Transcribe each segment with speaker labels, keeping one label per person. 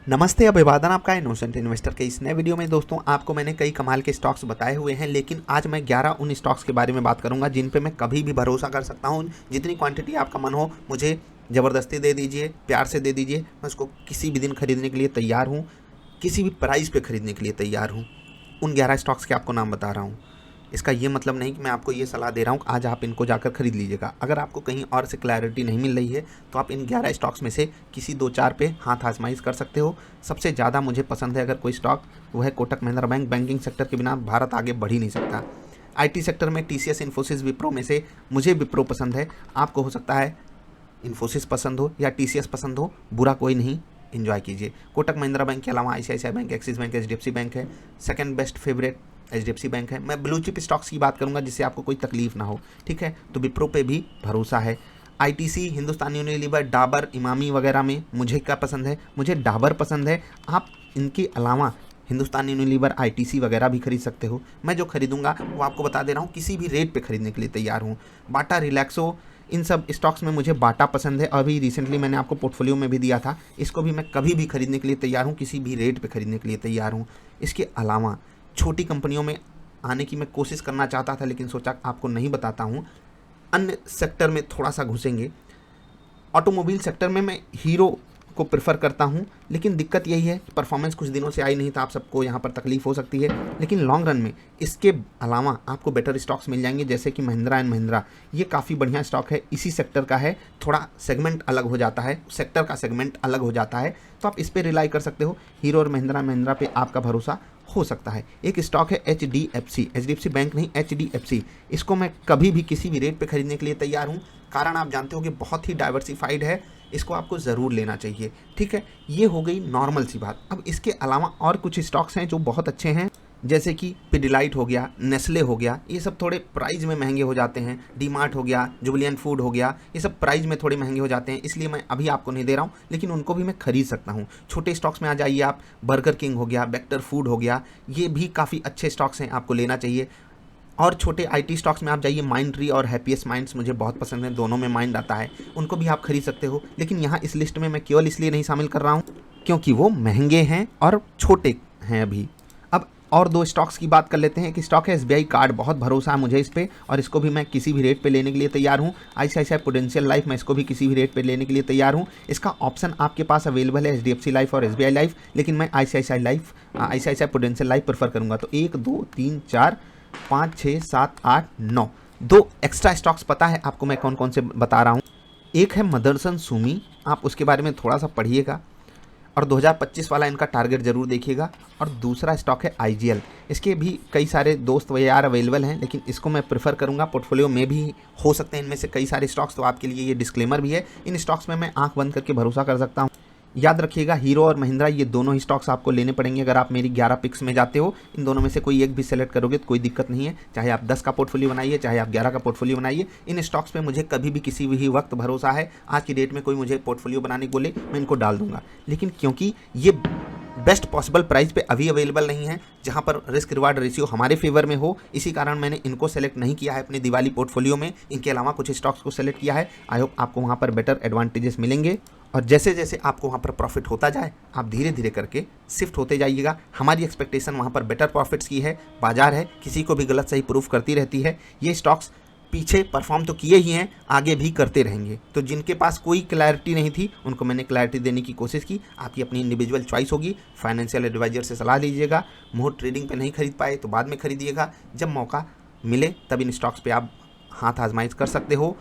Speaker 1: नमस्ते, अभिवादन आपका इनोसेंट इन्वेस्टर के इस नए वीडियो में। दोस्तों, आपको मैंने कई कमाल के स्टॉक्स बताए हुए हैं, लेकिन आज मैं 11 उन स्टॉक्स के बारे में बात करूंगा जिन पे मैं कभी भी भरोसा कर सकता हूं। जितनी क्वांटिटी आपका मन हो मुझे ज़बरदस्ती दे दीजिए, प्यार से दे दीजिए, मैं उसको किसी भी दिन खरीदने के लिए तैयार हूँ, किसी भी प्राइस पे खरीदने के लिए तैयार हूँ। उन 11 स्टॉक्स के आपको नाम बता रहा हूँ। इसका ये मतलब नहीं कि मैं आपको ये सलाह दे रहा हूँ कि आज आप इनको जाकर खरीद लीजिएगा। अगर आपको कहीं और से क्लैरिटी नहीं मिल रही है तो आप इन 11 स्टॉक्स में से किसी 2-4 पे हाथ आजमाइश कर सकते हो। सबसे ज़्यादा मुझे पसंद है अगर कोई स्टॉक, वो है Kotak Mahindra bank. Banking sector के बिना भारत आगे बढ़ ही नहीं सकता। आईटी सेक्टर में टीसीएस, इन्फोसिस, विप्रो में से मुझे विप्रो पसंद है। आपको हो सकता है इन्फोसिस पसंद हो या टीसीएस पसंद हो, बुरा कोई नहीं, एंजॉय कीजिए। कोटक महिंद्रा बैंक के अलावा ICICI bank, Axis bank, HDFC bank है। Second best favourite HDFC bank है। मैं ब्लू चिप स्टॉक्स की बात करूंगा जिससे आपको कोई तकलीफ ना हो, ठीक है। तो विप्रो पे भी भरोसा है। आईटीसी, हिंदुस्तान यूनिलीवर, डाबर, इमामी वगैरह में मुझे क्या पसंद है? मुझे डाबर पसंद है। आप इनके अलावा हिंदुस्तान यूनिलीवर, आईटीसी वगैरह भी खरीद सकते हो। मैं जो खरीदूंगा वो आपको बता दे रहा हूँ, किसी भी रेट पे खरीदने के लिए तैयार हूँ। बाटा, रिलैक्सो, इन सब स्टॉक्स में मुझे बाटा पसंद है। अभी रिसेंटली मैंने आपको पोर्टफोलियो में भी दिया था। इसको भी मैं कभी भी खरीदने के लिए तैयार हूँ, किसी भी रेट पे खरीदने के लिए तैयार हूँ। इसके अलावा छोटी कंपनियों में आने की मैं कोशिश करना चाहता था, लेकिन सोचा आपको नहीं बताता हूँ। अन्य सेक्टर में थोड़ा सा घुसेंगे। ऑटोमोबाइल सेक्टर में मैं हीरो को प्रेफर करता हूँ, लेकिन दिक्कत यही है कि परफॉर्मेंस कुछ दिनों से आई नहीं, तो आप सबको यहाँ पर तकलीफ हो सकती है। लेकिन लॉन्ग रन में इसके अलावा आपको बेटर स्टॉक्स मिल जाएंगे, जैसे कि महिंद्रा एंड महिंद्रा। ये काफ़ी बढ़िया स्टॉक है, इसी सेक्टर का है। थोड़ा सेगमेंट अलग हो जाता है, सेक्टर का सेगमेंट अलग हो जाता है, तो आप इस पर रिलाई कर सकते हो। हीरो और महिंद्रा पे आपका भरोसा हो सकता है। एक स्टॉक है एचडीएफसी बैंक नहीं, एचडीएफसी। इसको मैं कभी भी किसी भी रेट पे खरीदने के लिए तैयार हूँ। कारण आप जानते हो कि बहुत ही डाइवर्सिफाइड है, इसको आपको ज़रूर लेना चाहिए, ठीक है। ये हो गई नॉर्मल सी बात। अब इसके अलावा और कुछ स्टॉक्स हैं जो बहुत अच्छे हैं, जैसे कि पिडिलाइट हो गया, नेस्ले हो गया। ये सब थोड़े प्राइस में महंगे हो जाते हैं। डीमार्ट हो गया, जुबिलियंट फूड हो गया, ये सब प्राइस में थोड़े महंगे हो जाते हैं, इसलिए मैं अभी आपको नहीं दे रहा हूँ, लेकिन उनको भी मैं खरीद सकता हूँ। छोटे स्टॉक्स में आ जाइए आप। बर्गर किंग हो गया, बेक्टर फूड हो गया, ये भी काफ़ी अच्छे स्टॉक्स हैं, आपको लेना चाहिए। और छोटे आईटी स्टॉक्स में आप जाइए। माइंड ट्री और हैप्पीएस्ट माइंड्स मुझे बहुत पसंद है, दोनों में माइंड आता है, उनको भी आप खरीद सकते हो। लेकिन यहाँ इस लिस्ट में मैं केवल इसलिए नहीं शामिल कर रहा हूँ क्योंकि वो महंगे हैं और छोटे हैं अभी। अब और दो स्टॉक्स की बात कर लेते हैं। कि स्टॉक है एसबीआई कार्ड, बहुत भरोसा है मुझे इस पर, और इसको भी मैं किसी भी रेट पे लेने के लिए तैयार हूँ। आईसीआईसीआई प्रूडेंशियल लाइफ, मैं इसको भी किसी भी रेट पे लेने के लिए तैयार हूँ। इसका ऑप्शन आपके पास अवेलेबल है एचडीएफसी लाइफ और एसबीआई लाइफ, लेकिन मैं आईसीआईसीआई प्रूडेंशियल लाइफ प्रेफर करूँगा। तो 1 2 3 4 5 6 7 8 9 दो एक्स्ट्रा स्टॉक्स पता है आपको मैं कौन कौन से बता रहा हूँ। एक है मदरसन सुमी, आप उसके बारे में थोड़ा सा पढ़िएगा और 2025 वाला इनका टारगेट जरूर देखिएगा। और दूसरा स्टॉक है आईजीएल। इसके भी कई सारे दोस्त व यार अवेलेबल हैं, लेकिन इसको मैं प्रेफर करूंगा। पोर्टफोलियो में भी हो सकते हैं इनमें से कई सारे स्टॉक्स, तो आपके लिए ये डिस्क्लेमर भी है। इन स्टॉक्स में मैं आंख बंद करके भरोसा कर सकता हूँ। याद रखिएगा, हीरो और महिंद्रा, ये दोनों ही स्टॉक्स आपको लेने पड़ेंगे अगर आप मेरी 11 पिक्स में जाते हो। इन दोनों में से कोई एक भी सेलेक्ट करोगे तो कोई दिक्कत नहीं है। चाहे आप 10 का पोर्टफोलियो बनाइए, चाहे आप 11 का पोर्टफोलियो बनाइए, इन स्टॉक्स पे मुझे कभी भी किसी भी वक्त भरोसा है। आज की डेट में कोई मुझे पोर्टफोलियो बनाने को बोले, मैं इनको डाल दूंगा। लेकिन क्योंकि ये बेस्ट पॉसिबल प्राइस पे अभी अवेलेबल नहीं है, जहां पर रिस्क रिवार्ड रेशियो हमारे फेवर में हो, इसी कारण मैंने इनको सेलेक्ट नहीं किया है अपने दिवाली पोर्टफोलियो में। इनके अलावा कुछ स्टॉक्स को सेलेक्ट किया है। आई होप आपको वहां पर बेटर एडवांटेजेस मिलेंगे, और जैसे जैसे आपको वहाँ पर प्रॉफिट होता जाए, आप धीरे धीरे करके शिफ्ट होते जाइएगा। हमारी एक्सपेक्टेशन वहाँ पर बेटर प्रॉफिट्स की है। बाजार है, किसी को भी गलत सही प्रूफ करती रहती है। ये स्टॉक्स पीछे परफॉर्म तो किए ही हैं, आगे भी करते रहेंगे। तो जिनके पास कोई क्लैरिटी नहीं थी, उनको मैंने क्लैरिटी देने की कोशिश की। आपकी अपनी इंडिविजुअल चॉइस होगी। फाइनेंशियल एडवाइजर से सलाह लीजिएगा। मोर ट्रेडिंग पे नहीं खरीद पाए तो बाद में खरीदिएगा। जब मौका मिले तब इन स्टॉक्स पे आप हाथ आजमाइश कर सकते हो।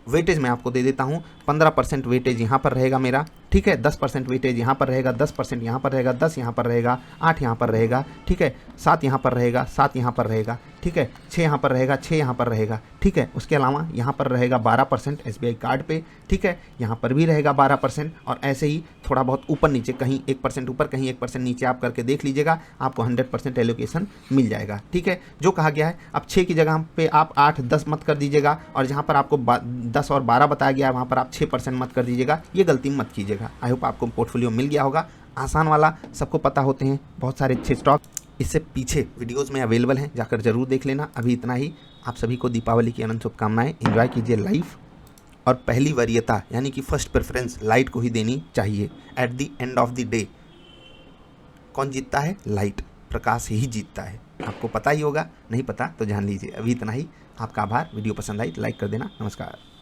Speaker 1: वेटेज मैं आपको दे देता हूँ। 15% वेटेज यहाँ पर रहेगा मेरा, ठीक है। 10% वेटेज यहाँ पर रहेगा, 10% यहाँ पर रहेगा, 10 यहाँ पर रहेगा, 8 यहाँ पर रहेगा, ठीक है। 7 यहाँ पर रहेगा, 7 यहाँ पर रहेगा, ठीक है। 6 यहाँ पर रहेगा, 6 यहाँ पर रहेगा, ठीक है। उसके अलावा यहाँ पर रहेगा 12% एसबीआई कार्ड पे, ठीक है। यहाँ पर भी रहेगा 12%, और ऐसे ही थोड़ा बहुत ऊपर नीचे, कहीं 1% ऊपर, कहीं 1% नीचे आप करके देख लीजिएगा। आपको 100% एलोकेशन मिल जाएगा, ठीक है। जो कहा गया है, अब 6 की जगह पे आप 8-10 मत कर दीजिएगा, और जहाँ पर आपको 10 और 12 बताया गया है वहाँ पर आप 6% मत कर दीजिएगा। ये गलती मत कीजिएगा। आई होप आपको पोर्टफोलियो मिल गया होगा। आसान वाला, सबको पता होते हैं बहुत सारे अच्छे स्टॉक, इससे पीछे वीडियोस में अवेलेबल हैं, जाकर जरूर देख लेना। अभी इतना ही। आप सभी को दीपावली की अनंत शुभकामनाएं। एंजॉय कीजिए लाइफ, और पहली वरीयता यानी कि फर्स्ट प्रेफरेंस लाइट को ही देनी चाहिए। At the end of the day कौन जीतता है? लाइट, प्रकाश ही जीतता है। आपको पता ही होगा, नहीं पता तो जान लीजिए। अभी इतना ही, आपका आभार। वीडियो पसंद आई तो लाइक कर देना। नमस्कार।